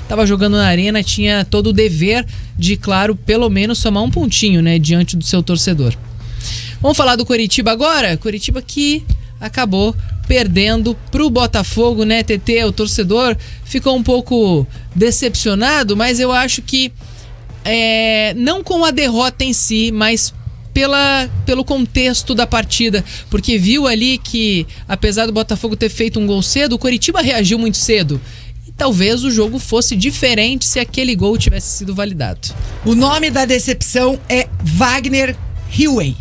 estava jogando na Arena, tinha todo o dever de, claro, pelo menos somar um pontinho, né, diante do seu torcedor. Vamos falar do Coritiba agora? Coritiba que acabou perdendo pro Botafogo, né, TT? O torcedor ficou um pouco decepcionado, mas eu acho que não com a derrota em si, mas pelo contexto da partida, porque viu ali que, apesar do Botafogo ter feito um gol cedo, o Coritiba reagiu muito cedo. E talvez o jogo fosse diferente se aquele gol tivesse sido validado. O nome da decepção é Wagner Hillway.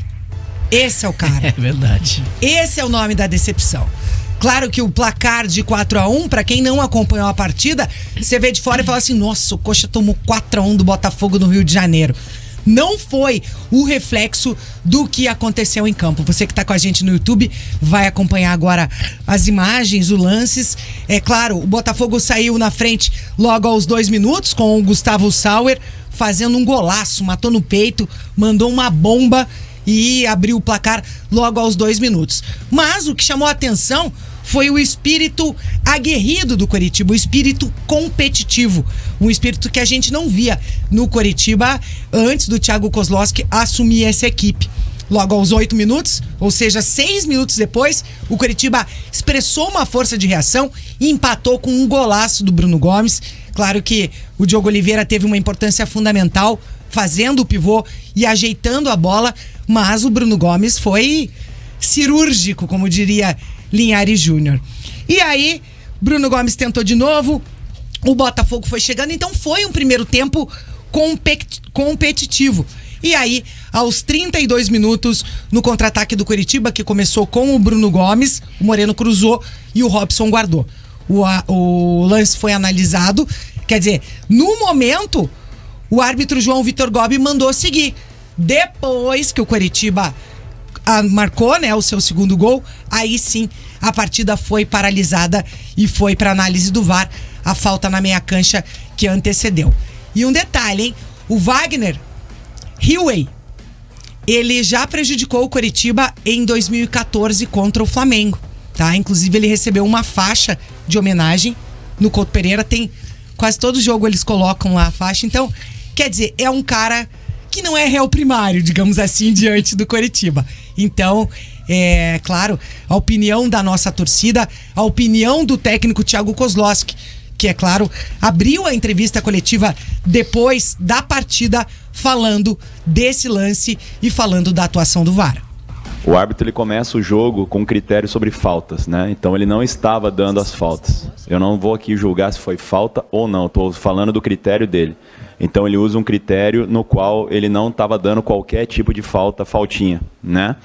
Esse é o cara. É verdade. Esse é o nome da decepção. Claro que o placar de 4-1, pra quem não acompanhou a partida, você vê de fora e fala assim, nossa, o Coxa tomou 4-1 do Botafogo no Rio de Janeiro. Não foi o reflexo do que aconteceu em campo. Você que está com a gente no YouTube vai acompanhar agora as imagens, os lances. É claro, o Botafogo saiu na frente logo aos 2 minutos com o Gustavo Sauer fazendo um golaço, matou no peito, mandou uma bomba e abriu o placar logo aos 2 minutos. Mas o que chamou a atenção foi o espírito aguerrido do Coritiba, o espírito competitivo, um espírito que a gente não via no Coritiba antes do Thiago Kozlowski assumir essa equipe. Logo aos 8 minutos, ou seja, 6 minutos depois, o Coritiba expressou uma força de reação e empatou com um golaço do Bruno Gomes. Claro que o Diogo Oliveira teve uma importância fundamental, fazendo o pivô e ajeitando a bola, mas o Bruno Gomes foi cirúrgico, como diria Linhares Júnior. E aí, Bruno Gomes tentou de novo, o Botafogo foi chegando, então foi um primeiro tempo competitivo. E aí, aos 32 minutos, no contra-ataque do Coritiba, que começou com o Bruno Gomes, o Moreno cruzou e o Robson guardou. O lance foi analisado, quer dizer, no momento, o árbitro João Vitor Gobi mandou seguir. Depois que o Coritiba marcou, né, o seu segundo gol, aí sim a partida foi paralisada e foi para análise do VAR a falta na meia cancha que antecedeu. E um detalhe, hein? O Wagner Hillway, ele já prejudicou o Coritiba em 2014 contra o Flamengo, tá? Inclusive ele recebeu uma faixa de homenagem no Couto Pereira, tem quase todo jogo eles colocam lá a faixa, então, quer dizer, é um cara que não é réu primário, digamos assim, diante do Coritiba. Então, é claro, a opinião da nossa torcida, a opinião do técnico Thiago Kozlowski, que, é claro, abriu a entrevista coletiva depois da partida falando desse lance e falando da atuação do VAR. O árbitro ele começa o jogo com critério sobre faltas, né? Então ele não estava dando as faltas. Eu não vou aqui julgar se foi falta ou não, estou falando do critério dele. Então ele usa um critério no qual ele não estava dando qualquer tipo de faltinha, né?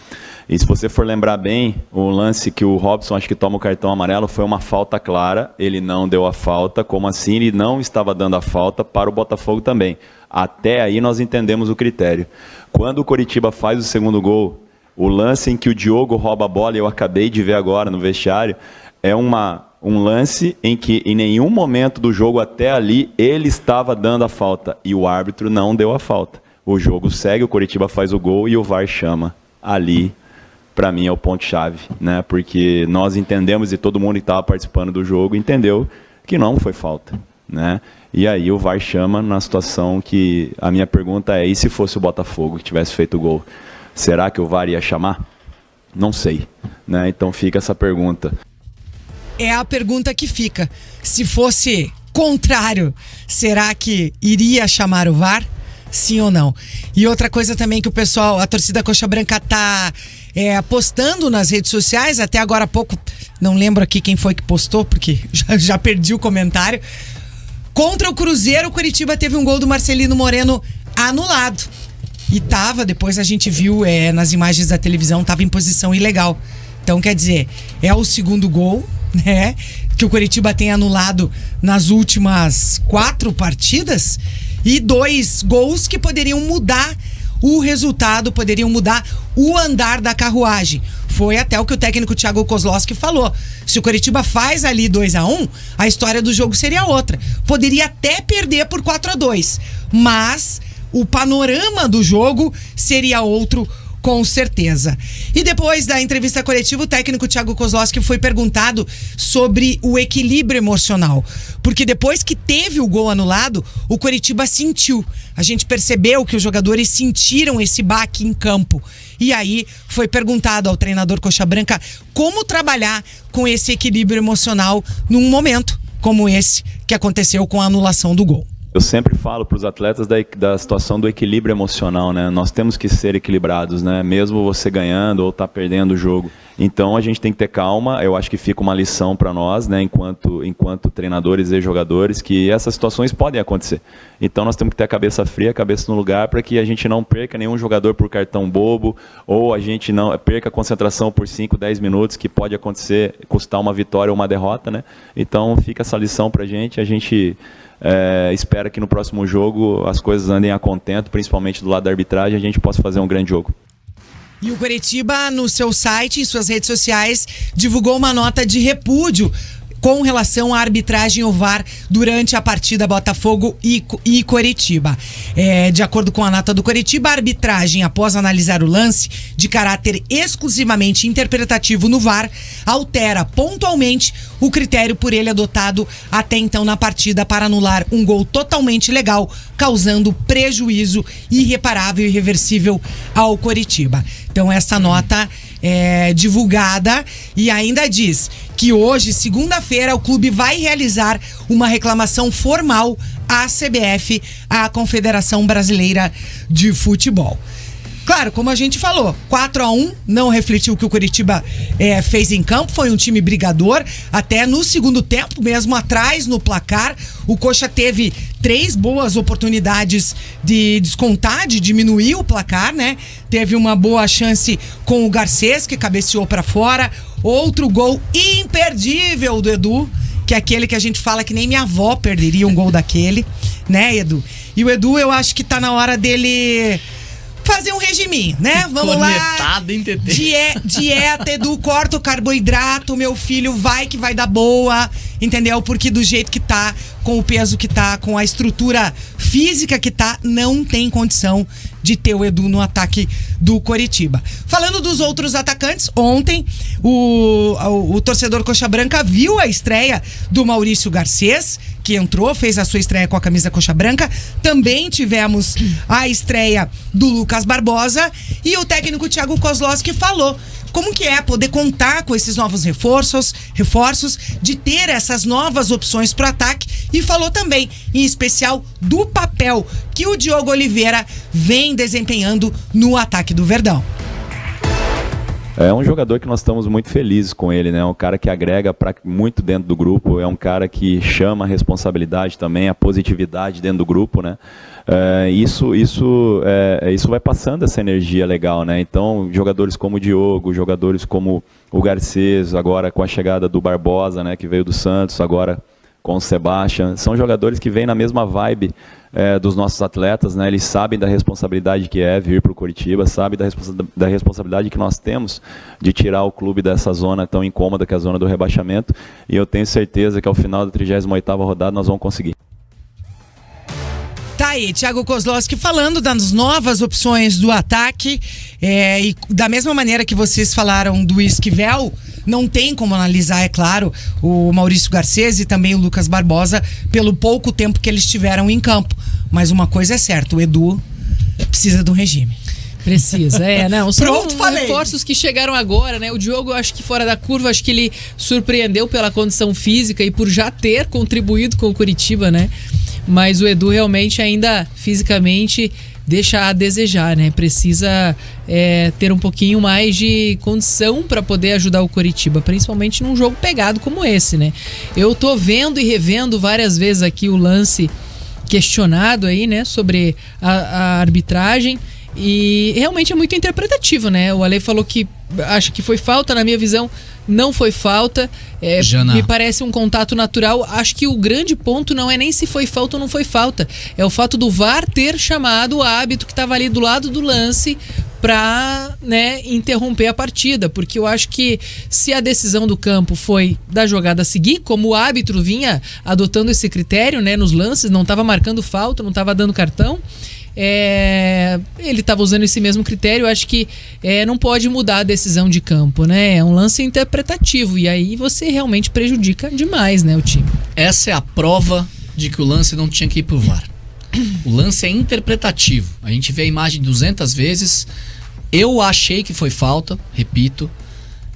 E se você for lembrar bem, o lance que o Robson acho que toma o cartão amarelo foi uma falta clara, ele não deu a falta, como assim ele não estava dando a falta para o Botafogo também. Até aí nós entendemos o critério. Quando o Coritiba faz o segundo gol, o lance em que o Diogo rouba a bola, eu acabei de ver agora no vestiário, é um lance em que em nenhum momento do jogo até ali ele estava dando a falta e o árbitro não deu a falta. O jogo segue, o Coritiba faz o gol e o VAR chama. Ali, para mim, é o ponto-chave, né? Porque nós entendemos e todo mundo que estava participando do jogo entendeu que não foi falta, né? E aí o VAR chama na situação que a minha pergunta é, e se fosse o Botafogo que tivesse feito o gol? Será que o VAR ia chamar? Não sei, né? Então fica essa pergunta. É a pergunta que fica. Se fosse contrário, será que iria chamar o VAR? Sim ou não? E outra coisa também que o pessoal, a torcida Coxa Branca tá postando nas redes sociais, até agora há pouco, não lembro aqui quem foi que postou, porque já perdi o comentário. Contra o Cruzeiro, o Coritiba teve um gol do Marcelino Moreno anulado. E depois a gente viu nas imagens da televisão, tava em posição ilegal. Então, quer dizer, é o segundo gol, né, que o Coritiba tem anulado nas últimas 4 partidas e 2 gols que poderiam mudar o resultado, poderiam mudar o andar da carruagem. Foi até o que o técnico Thiago Kozlowski falou. Se o Coritiba faz ali 2-1, a história do jogo seria outra. Poderia até perder por 4-2, mas o panorama do jogo seria outro Com certeza. E depois da entrevista coletiva, o técnico Thiago Kozlowski foi perguntado sobre o equilíbrio emocional. Porque depois que teve o gol anulado, o Coritiba sentiu. A gente percebeu que os jogadores sentiram esse baque em campo. E aí foi perguntado ao treinador Coxa Branca como trabalhar com esse equilíbrio emocional num momento como esse que aconteceu com a anulação do gol. Eu sempre falo para os atletas da situação do equilíbrio emocional, né? Nós temos que ser equilibrados, né? Mesmo você ganhando ou tá perdendo o jogo. Então a gente tem que ter calma. Eu acho que fica uma lição para nós, né? Enquanto treinadores e jogadores, que essas situações podem acontecer. Então nós temos que ter a cabeça fria, a cabeça no lugar, para que a gente não perca nenhum jogador por cartão bobo, ou a gente não perca a concentração por 5, 10 minutos, que pode acontecer, custar uma vitória ou uma derrota, né? Então fica essa lição para a gente. Espera que no próximo jogo as coisas andem a contento, principalmente do lado da arbitragem, a gente possa fazer um grande jogo. E o Coritiba, no seu site, em suas redes sociais, divulgou uma nota de repúdio com relação à arbitragem ao VAR durante a partida Botafogo e Coritiba. De acordo com a nota do Coritiba, a arbitragem, após analisar o lance de caráter exclusivamente interpretativo no VAR, altera pontualmente o critério por ele adotado até então na partida para anular um gol totalmente legal, causando prejuízo irreparável e irreversível ao Coritiba. Então essa nota é divulgada e ainda diz que hoje, segunda-feira, o clube vai realizar uma reclamação formal à CBF, à Confederação Brasileira de Futebol. Claro, como a gente falou, 4-1 não refletiu o que o Coritiba fez em campo, foi um time brigador, até no segundo tempo, mesmo atrás no placar, o Coxa teve 3 boas oportunidades de descontar, de diminuir o placar, né? Teve uma boa chance com o Garcês, que cabeceou para fora, outro gol imperdível do Edu, que é aquele que a gente fala que nem minha avó perderia um gol daquele, né, Edu? E o Edu, eu acho que tá na hora dele fazer um regiminho, né? Vamos lá. Dieta, Edu, corta o carboidrato, meu filho, vai que vai dar boa, entendeu? Porque do jeito que tá, com o peso que tá, com a estrutura física que tá, não tem condição de ter o Edu no ataque do Coritiba. Falando dos outros atacantes, ontem o torcedor Coxa Branca viu a estreia do Maurício Garcês, que entrou, fez a sua estreia com a camisa Coxa Branca. Também tivemos a estreia do Lucas Barbosa e o técnico Thiago Kozlowski falou como que é poder contar com esses novos reforços, de ter essas novas opções para o ataque, e falou também, em especial, do papel que o Diogo Oliveira vem desempenhando no ataque do Verdão. É um jogador que nós estamos muito felizes com ele, né? É um cara que agrega muito dentro do grupo, é um cara que chama a responsabilidade também, a positividade dentro do grupo, né? Isso vai passando essa energia legal, né? Então, jogadores como o Diogo, jogadores como o Garcês, agora com a chegada do Barbosa, né? Que veio do Santos, agora com o Sebastião, são jogadores que vêm na mesma vibe dos nossos atletas, né? Eles sabem da responsabilidade que é vir para o Coritiba, sabem da responsabilidade que nós temos de tirar o clube dessa zona tão incômoda que é a zona do rebaixamento, e eu tenho certeza que ao final da 38ª rodada nós vamos conseguir. Tá aí, Thiago Kozlowski falando das novas opções do ataque, e da mesma maneira que vocês falaram do Esquivel, não tem como analisar, é claro, o Maurício Garcês e também o Lucas Barbosa pelo pouco tempo que eles tiveram em campo. Mas uma coisa é certa, o Edu precisa de um regime. Precisa, não. São Pronto, falei. Reforços que chegaram agora, né? O Diogo, eu acho que fora da curva, acho que ele surpreendeu pela condição física e por já ter contribuído com o Coritiba, né? Mas o Edu realmente ainda fisicamente deixa a desejar, né? Precisa ter um pouquinho mais de condição para poder ajudar o Coritiba, principalmente num jogo pegado como esse, né? Eu tô vendo e revendo várias vezes aqui o lance questionado aí, né? Sobre a arbitragem. E realmente é muito interpretativo, né? O Ale falou que acha que foi falta, na minha visão não foi falta, me parece um contato natural. Acho que o grande ponto não é nem se foi falta ou não foi falta, é o fato do VAR ter chamado o árbitro que estava ali do lado do lance para, né, interromper a partida, porque eu acho que se a decisão do campo foi da jogada a seguir, como o árbitro vinha adotando esse critério, né, nos lances, não estava marcando falta, não estava dando cartão, ele estava usando esse mesmo critério. Eu acho que não pode mudar a decisão de campo, né? É um lance interpretativo e aí você realmente prejudica demais, né, o time. Essa é a prova de que o lance não tinha que ir pro VAR. O lance é interpretativo. A gente vê a imagem 200 vezes. Eu achei que foi falta, repito.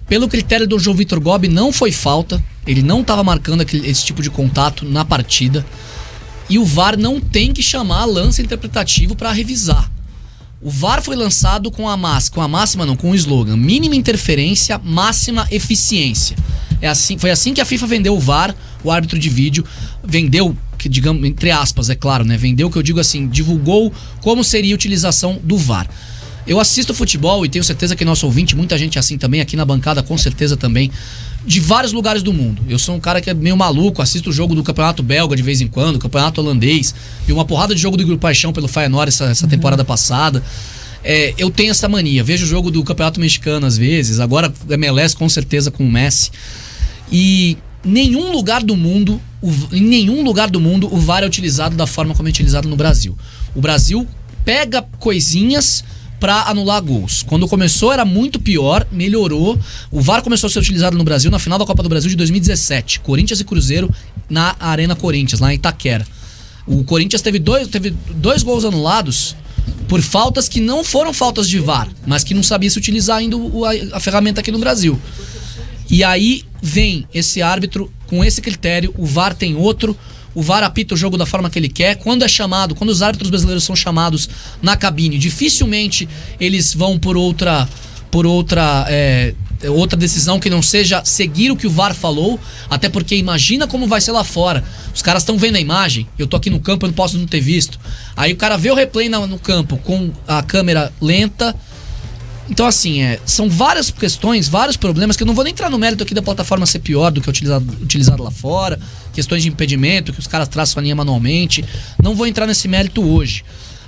Pelo critério do João Vitor Gobi, não foi falta. Ele não estava marcando esse tipo de contato na partida. E o VAR não tem que chamar lance interpretativo para revisar. O VAR foi lançado com o slogan: mínima interferência, máxima eficiência. Foi assim que a FIFA vendeu o VAR, o árbitro de vídeo. Vendeu, digamos, entre aspas, é claro, né? Vendeu, que eu digo assim, divulgou como seria a utilização do VAR. Eu assisto futebol e tenho certeza que nosso ouvinte, muita gente assim também, aqui na bancada com certeza também, de vários lugares do mundo. Eu sou um cara que é meio maluco, assisto o jogo do campeonato belga de vez em quando, campeonato holandês, vi uma porrada de jogo do Grupo Paixão pelo Feyenoord essa temporada passada. Eu tenho essa mania, vejo o jogo do campeonato mexicano às vezes, agora MLS com certeza com o Messi. E em nenhum lugar do mundo o VAR é utilizado da forma como é utilizado no Brasil. O Brasil pega coisinhas para anular gols. Quando começou era muito pior, melhorou. O VAR começou a ser utilizado no Brasil na final da Copa do Brasil de 2017. Corinthians e Cruzeiro na Arena Corinthians, lá em Itaquera. O Corinthians teve dois gols anulados por faltas que não foram faltas de VAR, mas que não sabia se utilizar ainda a ferramenta aqui no Brasil. E aí vem esse árbitro com esse critério, o VAR tem outro. O VAR apita o jogo da forma que ele quer. Quando os árbitros brasileiros são chamados na cabine, dificilmente eles vão por outra decisão que não seja seguir o que o VAR falou. Até porque imagina como vai ser lá fora. Os caras estão vendo a imagem, eu tô aqui no campo, eu não posso não ter visto. Aí o cara vê o replay no campo com a câmera lenta. Então assim, são várias questões, vários problemas, que eu não vou nem entrar no mérito aqui da plataforma ser pior do que utilizado lá fora, questões de impedimento, que os caras traçam a linha manualmente, não vou entrar nesse mérito hoje.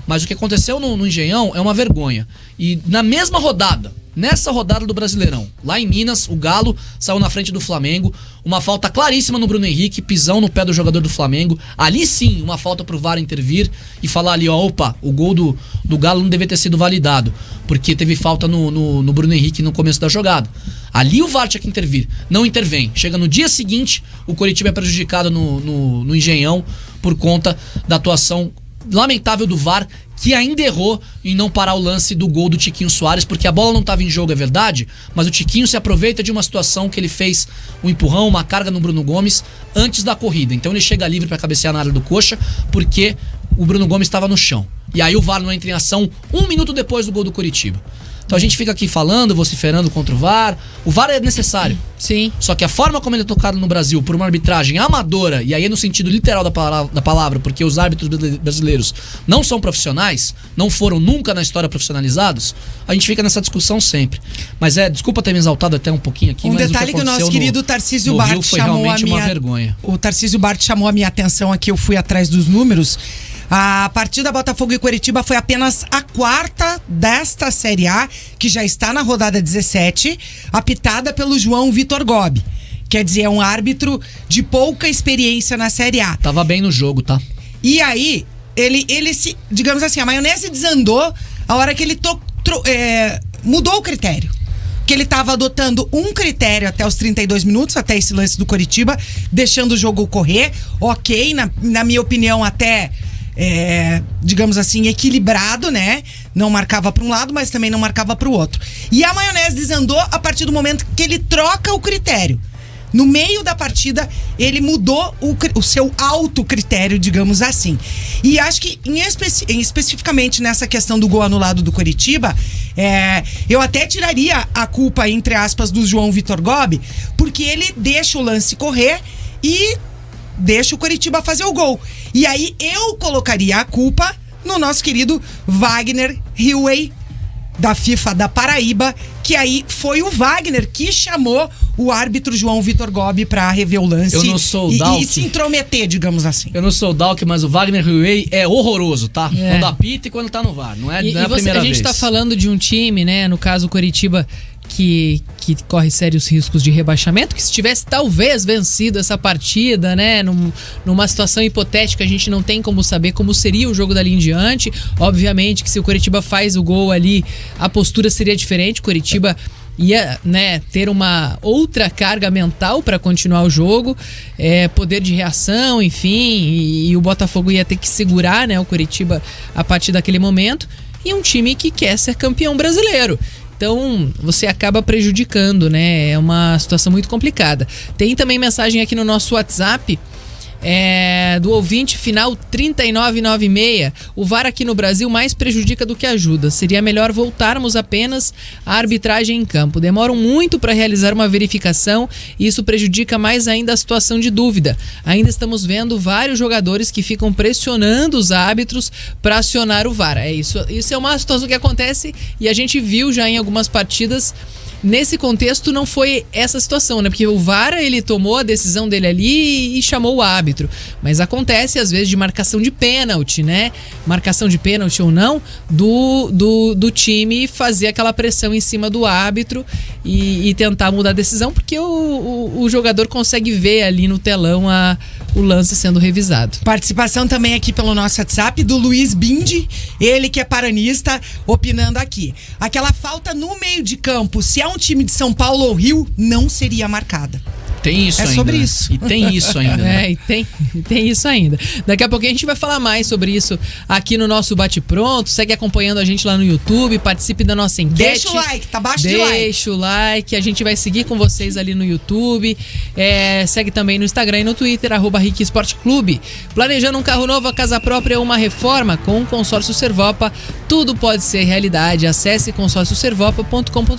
Mas o que aconteceu no Engenhão é uma vergonha. E na mesma rodada, nessa rodada do Brasileirão, lá em Minas, o Galo saiu na frente do Flamengo, uma falta claríssima no Bruno Henrique, pisão no pé do jogador do Flamengo. Ali sim, uma falta pro VAR intervir e falar ali, ó, opa, o gol do Galo não devia ter sido validado, porque teve falta no Bruno Henrique no começo da jogada. Ali o VAR tinha que intervir, não intervém. Chega no dia seguinte, o Coritiba é prejudicado no Engenhão por conta da atuação lamentável do VAR, que ainda errou em não parar o lance do gol do Tiquinho Soares, porque a bola não estava em jogo, é verdade, mas o Tiquinho se aproveita de uma situação que ele fez um empurrão, uma carga no Bruno Gomes antes da corrida. Então ele chega livre para cabecear na área do Coxa, porque o Bruno Gomes estava no chão. E aí o VAR não entra em ação 1 minuto depois do gol do Coritiba. Então a gente fica aqui falando, vociferando contra o VAR. O VAR é necessário. Sim. Só que a forma como ele é tocado no Brasil por uma arbitragem amadora, e aí é no sentido literal da palavra, porque os árbitros brasileiros não são profissionais, não foram nunca na história profissionalizados, a gente fica nessa discussão sempre. Mas desculpa ter me exaltado até um pouquinho aqui, mas detalhe que o nosso querido Tarcísio Bart foi realmente uma vergonha. O Tarcísio Bart chamou a minha atenção aqui, eu fui atrás dos números. A partida Botafogo e Coritiba foi apenas a 4ª desta Série A, que já está na rodada 17, apitada pelo João Vitor Gobi. Quer dizer, é um árbitro de pouca experiência na Série A. Tava bem no jogo, tá? E aí, ele se, digamos assim, a maionese desandou a hora que ele mudou o critério. Que ele estava adotando um critério até os 32 minutos, até esse lance do Coritiba, deixando o jogo correr. Ok, na minha opinião, até... digamos assim, equilibrado, né? Não marcava para um lado, mas também não marcava para o outro. E a maionese desandou a partir do momento que ele troca o critério. No meio da partida, ele mudou o seu autocritério, digamos assim. E acho que, especificamente nessa questão do gol anulado do Coritiba, eu até tiraria a culpa, entre aspas, do João Vitor Gobi, porque ele deixa o lance correr e deixa o Coritiba fazer o gol. E aí eu colocaria a culpa no nosso querido Wagner Hillway, da FIFA da Paraíba, que aí foi o Wagner que chamou o árbitro João Vitor Gobi pra rever o lance. Eu não sou o Dalk. E se intrometer, digamos assim. Eu não sou o Dalk, mas o Wagner Hillway é horroroso, tá? Quando apita e quando tá no VAR. Não é a primeira vez. A gente tá falando de um time, né? No caso o Coritiba, que corre sérios riscos de rebaixamento, que se tivesse talvez vencido essa partida, né, numa situação hipotética, a gente não tem como saber como seria o jogo dali em diante. Obviamente que se o Coritiba faz o gol ali, a postura seria diferente, o Coritiba ia, né, ter uma outra carga mental para continuar o jogo, poder de reação, enfim, e o Botafogo ia ter que segurar, né, o Coritiba a partir daquele momento, e um time que quer ser campeão brasileiro. Então, você acaba prejudicando, né? É uma situação muito complicada. Tem também mensagem aqui no nosso WhatsApp, do ouvinte final 3996. O VAR aqui no Brasil mais prejudica do que ajuda. Seria melhor voltarmos apenas à arbitragem em campo. Demoram muito para realizar uma verificação e isso prejudica mais ainda a situação de dúvida. Ainda estamos vendo vários jogadores que ficam pressionando os árbitros para acionar o VAR. Isso é uma situação que acontece e a gente viu já em algumas partidas. Nesse contexto não foi essa situação, né? Porque o VAR, ele tomou a decisão dele ali e chamou o árbitro. Mas acontece às vezes de marcação de pênalti, né? Marcação de pênalti ou não, do time fazer aquela pressão em cima do árbitro e tentar mudar a decisão, porque o jogador consegue ver ali no telão o lance sendo revisado. Participação também aqui pelo nosso WhatsApp do Luiz Bindi, ele que é paranista, opinando aqui. Aquela falta no meio de campo, se é um time de São Paulo ou Rio, não seria marcada. Tem isso ainda. É sobre né? isso. E tem isso ainda. Né? E tem isso ainda. Daqui a pouquinho a gente vai falar mais sobre isso aqui no nosso Bate Pronto. Segue acompanhando a gente lá no YouTube, participe da nossa enquete. Deixa o like, tá abaixo de like. Deixa o like, a gente vai seguir com vocês ali no YouTube. Segue também no Instagram e no Twitter, @RIC Esporte Clube. Planejando um carro novo, a casa própria ou uma reforma com o Consórcio Servopa, tudo pode ser realidade. Acesse consórcioservopa.com.br.